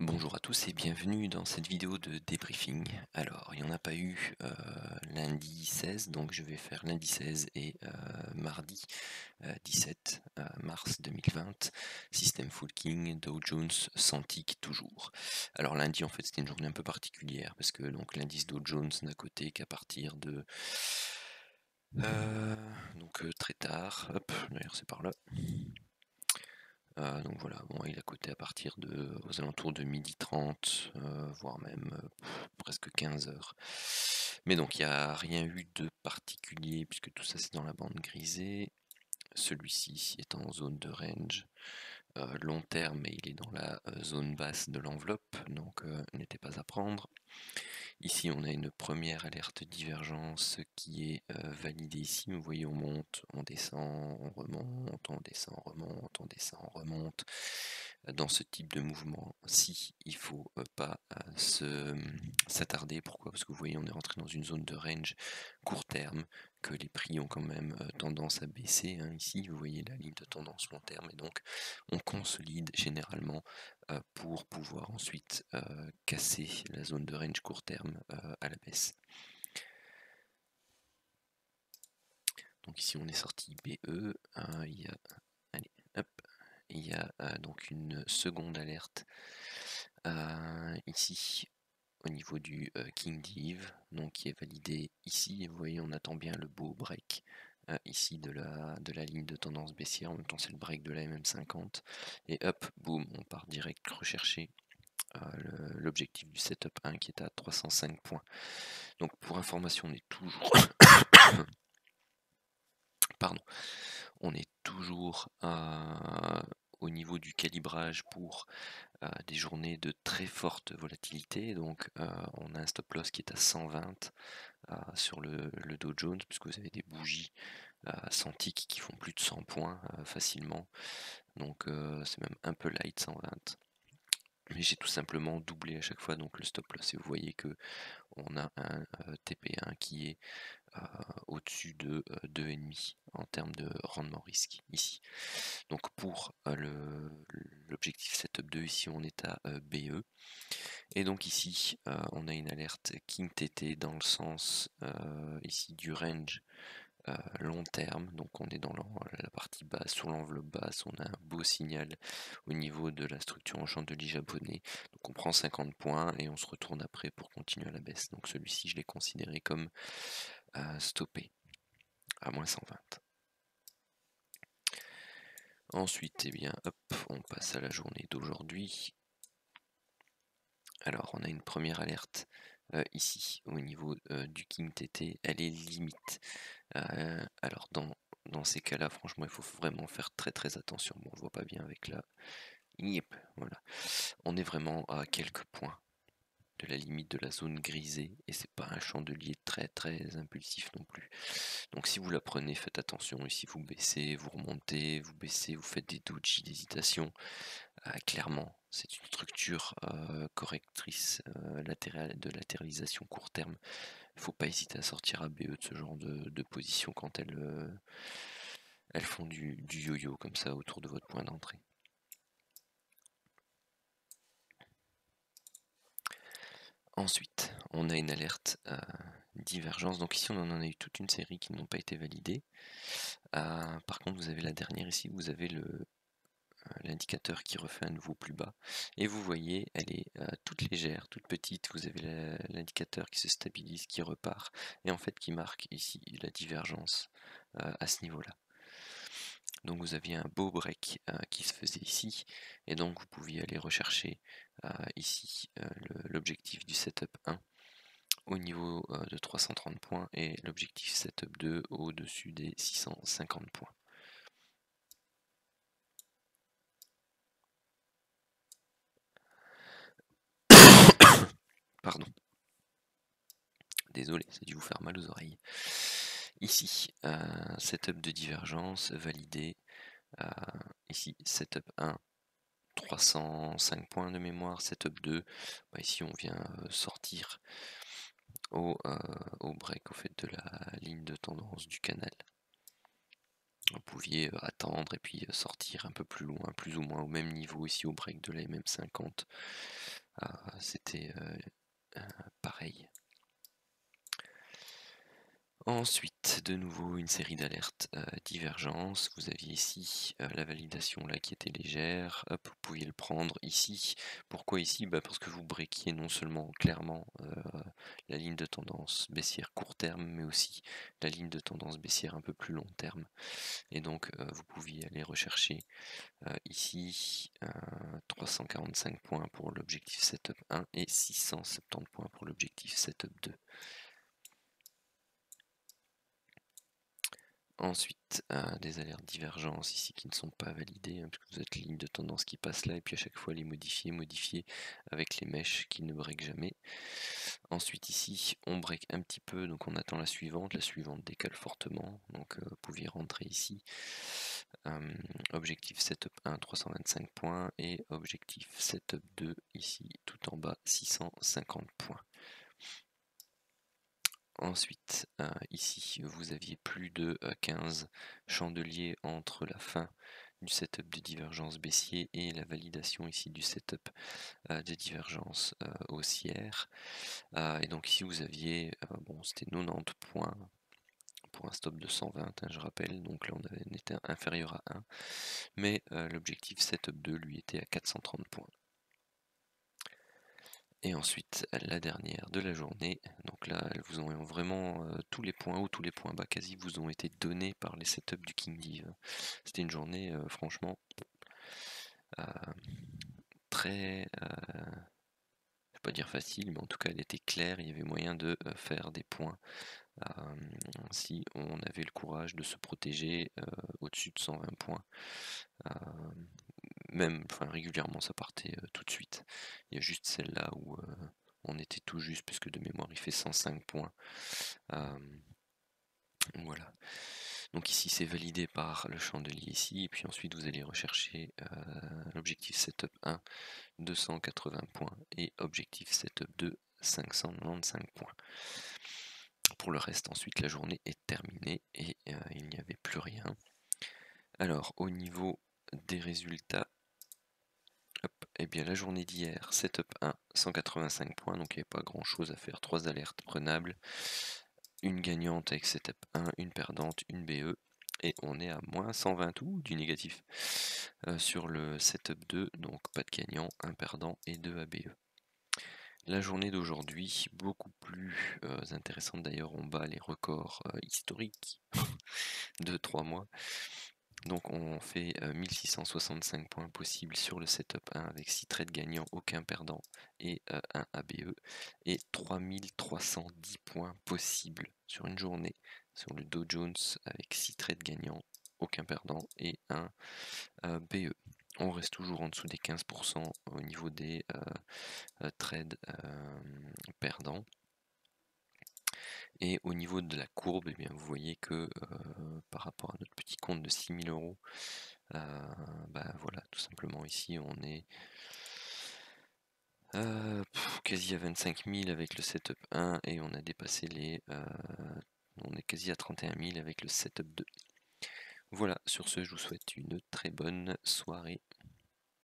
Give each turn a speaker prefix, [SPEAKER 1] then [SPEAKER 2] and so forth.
[SPEAKER 1] Bonjour à tous et bienvenue dans cette vidéo de débriefing. Alors, il n'y en a pas eu lundi 16, donc je vais faire lundi 16 et mardi 17 mars 2020. Système Full King, Dow Jones, sans tick toujours. Alors lundi en fait c'était une journée un peu particulière parce que donc l'indice Dow Jones n'a coté qu'à partir de très tard. Hop, d'ailleurs c'est par là. Donc voilà, bon, il a coté à partir aux alentours de 12h30, voire même presque 15h. Mais donc il n'y a rien eu de particulier puisque tout ça c'est dans la bande grisée. Celui-ci est en zone de range long terme et il est dans la zone basse de l'enveloppe, donc n'était pas à prendre. Ici on a une première alerte divergence qui est validée ici. Vous voyez, on monte, on descend, on remonte, on descend, on remonte, on descend, on remonte. Dans ce type de mouvement, si il faut pas s'attarder. Pourquoi? Parce que vous voyez, on est rentré dans une zone de range court terme, que les prix ont quand même tendance à baisser. Ici, vous voyez la ligne de tendance long terme, et donc on consolide généralement pour pouvoir ensuite casser la zone de range court terme à la baisse. Donc ici on est sorti BE, il y a, allez, hop, il y a donc une seconde alerte ici au niveau du King Div, donc qui est validé ici. Vous voyez, on attend bien le beau break ici de la ligne de tendance baissière. En même temps c'est le break de la MM50 et hop, boum, on part direct rechercher l'objectif du setup 1 qui est à 305 points. Donc pour information, on est toujours pardon, on est toujours au niveau du calibrage pour des journées de très forte volatilité. Donc on a un stop loss qui est à 120 sur le Dow Jones, puisque vous avez des bougies sans tick qui font plus de 100 points facilement. Donc c'est même un peu light 120. Mais j'ai tout simplement doublé à chaque fois donc le stop loss, et vous voyez que on a un TP1 qui est au-dessus de 2,5 en termes de rendement risque ici. Donc pour l'objectif setup 2, ici on est à BE. Et donc ici on a une alerte King TT dans le sens ici du range long terme. Donc on est dans la partie basse, sur l'enveloppe basse, on a un beau signal au niveau de la structure en chandelier japonais. Donc on prend 50 points et on se retourne après pour continuer à la baisse. Donc celui-ci je l'ai considéré comme stoppé à moins 120. Ensuite, eh bien, hop, on passe à la journée d'aujourd'hui. Alors, on a une première alerte ici au niveau du King TT, elle est limite. Alors, dans ces cas-là, franchement, il faut vraiment faire très très attention. Bon, on ne voit pas bien avec la. Yep, voilà. On est vraiment à quelques points de la limite de la zone grisée et c'est pas un chandelier très très impulsif non plus. Donc si vous la prenez, faites attention. Ici vous baissez, vous remontez, vous baissez, vous faites des doji d'hésitation. Clairement, c'est une structure correctrice de latéralisation court terme. Il ne faut pas hésiter à sortir à BE de ce genre de position quand elles font du yo-yo comme ça autour de votre point d'entrée. Ensuite, on a une alerte divergence. Donc ici, on en a eu toute une série qui n'ont pas été validées. Par contre, vous avez la dernière ici, vous avez l'indicateur qui refait à nouveau plus bas. Et vous voyez, elle est toute légère, toute petite. Vous avez l'indicateur qui se stabilise, qui repart, et en fait qui marque ici la divergence à ce niveau-là. Donc vous aviez un beau break qui se faisait ici, et donc vous pouviez aller rechercher ici l'objectif du setup 1 au niveau de 330 points et l'objectif setup 2 au-dessus des 650 points. Pardon. Désolé, ça a dû vous faire mal aux oreilles. Ici, setup de divergence validé. Ici, setup 1, 305 points de mémoire. Setup 2, bah ici on vient sortir au break au fait de la ligne de tendance du canal. Vous pouviez attendre et puis sortir un peu plus loin, plus ou moins au même niveau ici au break de la MM50. c'était pareil. Ensuite, de nouveau une série d'alertes divergence. Vous aviez ici la validation là qui était légère. Hop, vous pouviez le prendre ici. Pourquoi ici? Parce que vous breakiez non seulement clairement la ligne de tendance baissière court terme, mais aussi la ligne de tendance baissière un peu plus long terme. Et donc vous pouviez aller rechercher ici 345 points pour l'objectif setup 1 et 670 points pour l'objectif setup 2. Ensuite, des alertes divergence ici qui ne sont pas validées, parce que vous êtes ligne de tendance qui passe là, et puis à chaque fois les modifier avec les mèches qui ne break jamais. Ensuite ici, on break un petit peu, donc on attend la suivante décale fortement, donc vous pouviez rentrer ici. Objectif setup 1, 325 points, et objectif setup 2, ici, tout en bas, 650 points. Ensuite, ici, vous aviez plus de 15 chandeliers entre la fin du setup de divergence baissier et la validation ici du setup de divergence haussière. Et donc ici, vous aviez, c'était 90 points pour un stop de 120, je rappelle, donc là on était inférieur à 1, mais l'objectif setup 2 lui était à 430 points. Et ensuite, la dernière de la journée, donc là, elles vous ont vraiment tous les points hauts, tous les points bas quasi vous ont été donnés par les setups du King Div. C'était une journée, franchement, très, je vais pas dire facile, mais en tout cas, elle était claire. Il y avait moyen de faire des points si on avait le courage de se protéger au-dessus de 120 points. Même, régulièrement, ça partait tout de suite. Il y a juste celle-là où on était tout juste, puisque de mémoire il fait 105 points. Voilà. Donc ici c'est validé par le chandelier ici, et puis ensuite vous allez rechercher l'objectif setup 1, 280 points, et objectif setup 2, 595 points. Pour le reste, ensuite la journée est terminée et il n'y avait plus rien. Alors au niveau des résultats, et bien la journée d'hier, setup 1, 185 points, donc il n'y avait pas grand chose à faire, 3 alertes prenables, une gagnante avec setup 1, une perdante, une BE, et on est à moins 120 tout du négatif sur le setup 2, donc pas de gagnant, un perdant et 2 ABE. La journée d'aujourd'hui, beaucoup plus intéressante d'ailleurs, on bat les records historiques de 3 mois. Donc on fait 1665 points possibles sur le setup 1 avec 6 trades gagnants, aucun perdant et 1 ABE, et 3310 points possibles sur une journée sur le Dow Jones avec 6 trades gagnants, aucun perdant et 1 BE. On reste toujours en dessous des 15% au niveau des trades perdants. Et au niveau de la courbe, eh bien, vous voyez que par rapport à notre petit compte de 6000 euros, voilà, tout simplement ici on est quasi à 25 000 avec le setup 1 et on a dépassé les... on est quasi à 31 000 avec le setup 2. Voilà, sur ce je vous souhaite une très bonne soirée.